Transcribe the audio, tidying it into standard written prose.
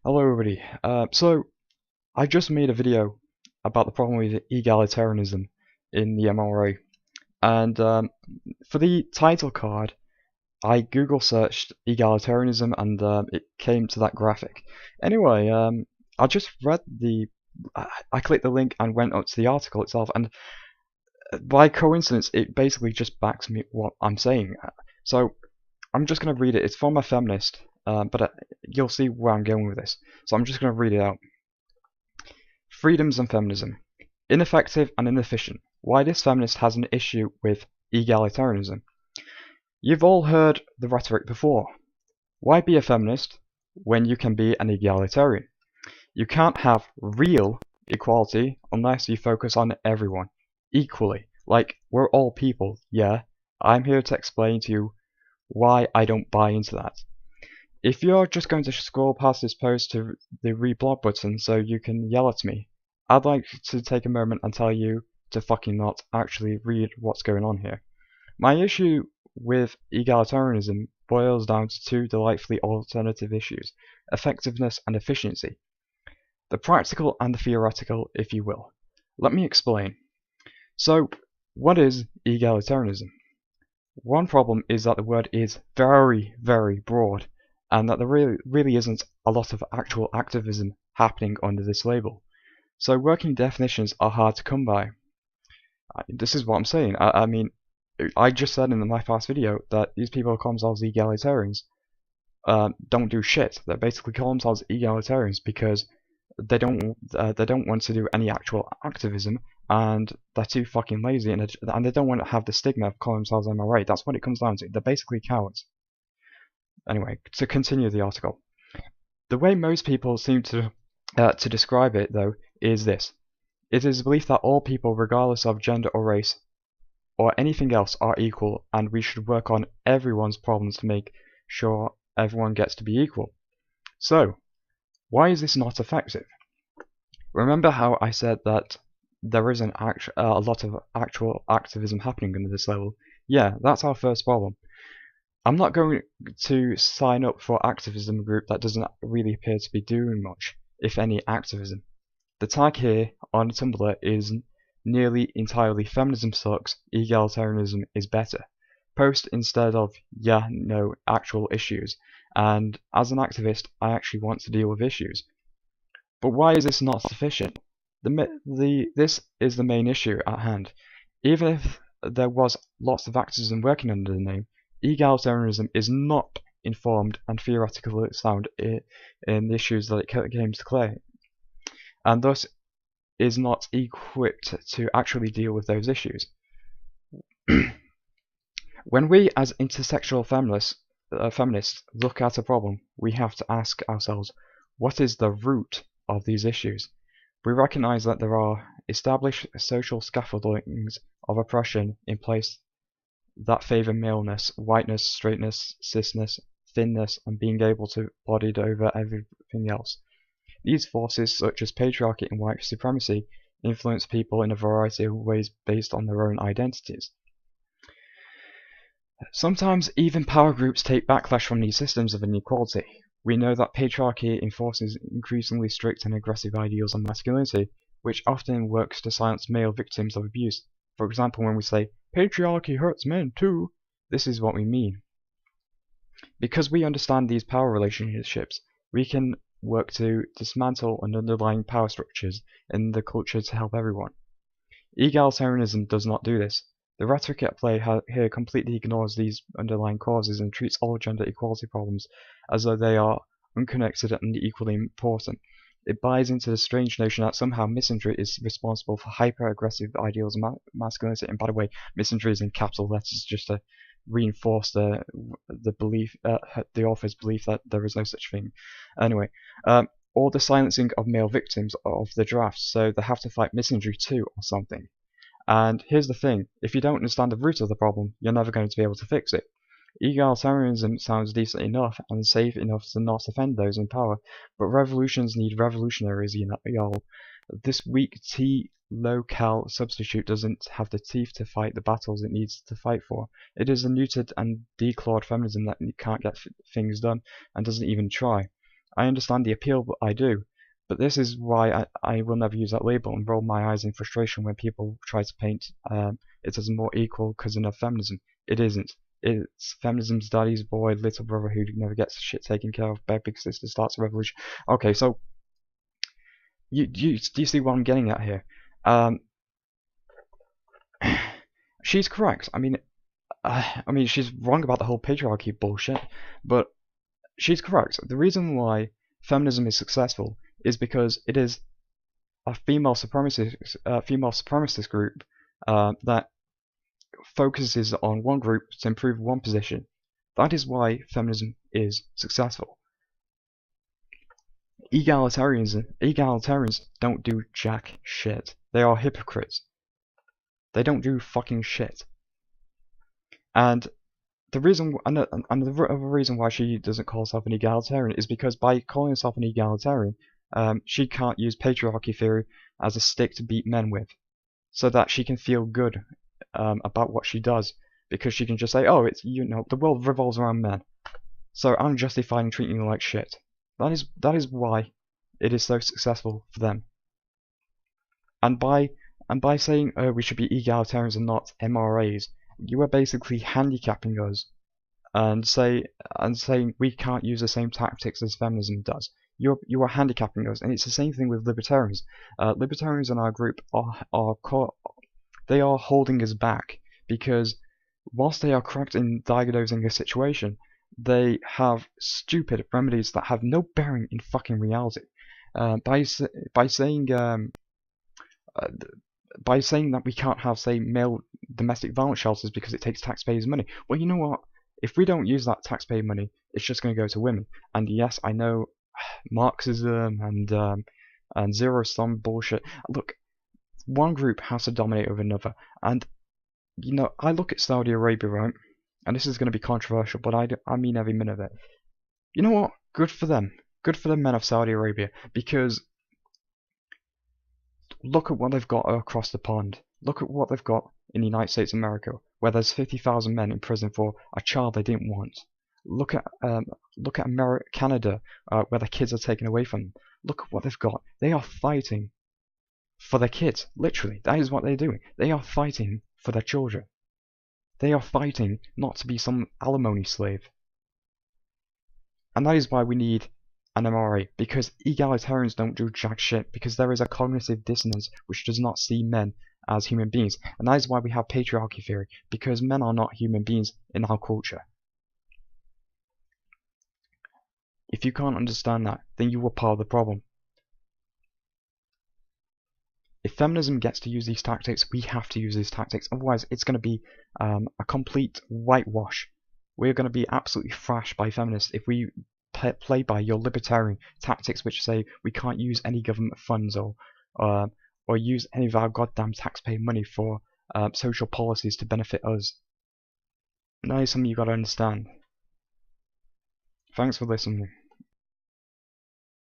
Hello everybody. So I just made a video about the problem with egalitarianism in the MRA, and for the title card, I Google searched egalitarianism, and it came to that graphic. Anyway, I just read I clicked the link and went up to the article itself, and by coincidence, it basically just backs me what I'm saying. So I'm just going to read it. It's from a feminist, but you'll see where I'm going with this. So I'm just going to read it out. Freedoms and feminism. Ineffective and inefficient. Why this feminist has an issue with egalitarianism. You've all heard the rhetoric before. Why be a feminist when you can be an egalitarian? You can't have real equality unless you focus on everyone equally. Like, we're all people, yeah. I'm here to explain to you why I don't buy into that. If you're just going to scroll past this post to the reblog button so you can yell at me, I'd like to take a moment and tell you to fucking not actually read what's going on here. My issue with egalitarianism boils down to two delightfully alternative issues: effectiveness and efficiency. The practical and the theoretical, if you will. Let me explain. So, what is egalitarianism? One problem is that the word is very, very broad, and that there really isn't a lot of actual activism happening under this label. So working definitions are hard to come by. This is what I'm saying. I mean, I just said in my past video that these people who call themselves egalitarians don't do shit. They basically call themselves egalitarians because they don't want to do any actual activism, and they're too fucking lazy, and they don't want to have the stigma of calling themselves MRA. That's what it comes down to. They're basically cowards. Anyway, to continue the article. The way most people seem to describe it, though, is this. It is a belief that all people, regardless of gender or race, or anything else, are equal, and we should work on everyone's problems to make sure everyone gets to be equal. So, why is this not effective? Remember how I said that there isn't a lot of actual activism happening under this level? Yeah, that's our first problem. I'm not going to sign up for activism group that doesn't really appear to be doing much, if any, activism. The tag here on Tumblr is nearly entirely feminism sucks, egalitarianism is better. Post instead of yeah, no, actual issues. And as an activist, I actually want to deal with issues. But why is this not sufficient? This is the main issue at hand. Even if there was lots of activism working under the name, egalitarianism is not informed and theoretically sound in the issues that it claims to claim, and thus is not equipped to actually deal with those issues. When we as intersectional feminists look at a problem, we have to ask ourselves, what is the root of these issues? We recognize that there are established social scaffoldings of oppression in place that favor maleness, whiteness, straightness, cisness, thinness, and being able to body over everything else. These forces, such as patriarchy and white supremacy, influence people in a variety of ways based on their own identities. Sometimes even power groups take backlash from these systems of inequality. We know that patriarchy enforces increasingly strict and aggressive ideals on masculinity, which often works to silence male victims of abuse. For example, when we say, patriarchy hurts men too, this is what we mean. Because we understand these power relationships, we can work to dismantle underlying power structures in the culture to help everyone. Egalitarianism does not do this. The rhetoric at play here completely ignores these underlying causes and treats all gender equality problems as though they are unconnected and equally important. It buys into the strange notion that somehow misandry is responsible for hyper-aggressive ideals of masculinity. And by the way, misandry is in capital letters just to reinforce the belief, the author's belief that there is no such thing. Anyway, or the silencing of male victims of the draft, so they have to fight misandry too or something. And here's the thing, if you don't understand the root of the problem, you're never going to be able to fix it. Egalitarianism sounds decent enough and safe enough to not offend those in power, but revolutions need revolutionaries, y'all. This weak T-local substitute doesn't have the teeth to fight the battles it needs to fight for. It is a neutered and declawed feminism that can't get things done and doesn't even try. I understand the appeal, but I do. But this is why I will never use that label and roll my eyes in frustration when people try to paint it as a more equal cousin of feminism. It isn't. It's feminism's daddy's boy, little brother who never gets shit taken care of. Big sister starts a revolution. Okay, so do you see what I'm getting at here? She's correct. I mean, she's wrong about the whole patriarchy bullshit, but she's correct. The reason why feminism is successful is because it is a female supremacist group that focuses on one group to improve one position. That is why feminism is successful. Egalitarians don't do jack shit. They are hypocrites. They don't do fucking shit. And the other reason why she doesn't call herself an egalitarian is because by calling herself an egalitarian, she can't use patriarchy theory as a stick to beat men with, so that she can feel good about what she does, because she can just say, oh, it's, you know, the world revolves around men, so I'm justified in treating you like shit. That is why it is so successful for them. And by saying, oh, we should be egalitarians and not MRAs, you are basically handicapping us and saying we can't use the same tactics as feminism does. You are handicapping us, and it's the same thing with libertarians. Libertarians in our group they are holding us back, because whilst they are correct in diagnosing a situation, they have stupid remedies that have no bearing in fucking reality. By saying that we can't have, say, male domestic violence shelters because it takes taxpayers' money. Well, you know what? If we don't use that taxpayer money, it's just going to go to women. And yes, I know Marxism and zero-sum bullshit. Look, one group has to dominate over another. And, you know, I look at Saudi Arabia, right? And this is going to be controversial, but I mean every minute of it. You know what? Good for them. Good for the men of Saudi Arabia, because look at what they've got across the pond. Look at what they've got in the United States of America, where there's 50,000 men in prison for a child they didn't want. Look at Canada, where their kids are taken away from them. Look at what they've got. They are fighting for their kids. Literally, that is what they're doing. They are fighting for their children. They are fighting not to be some alimony slave. And that is why we need an MRA, because egalitarians don't do jack shit, because there is a cognitive dissonance which does not see men as human beings. And that is why we have patriarchy theory, because men are not human beings in our culture. If you can't understand that, then you are part of the problem. If feminism gets to use these tactics, we have to use these tactics. Otherwise, it's going to be a complete whitewash. We're going to be absolutely thrashed by feminists if we play by your libertarian tactics, which say we can't use any government funds or use any of our goddamn taxpayer money for social policies to benefit us. And that is something you've got to understand. Thanks for listening.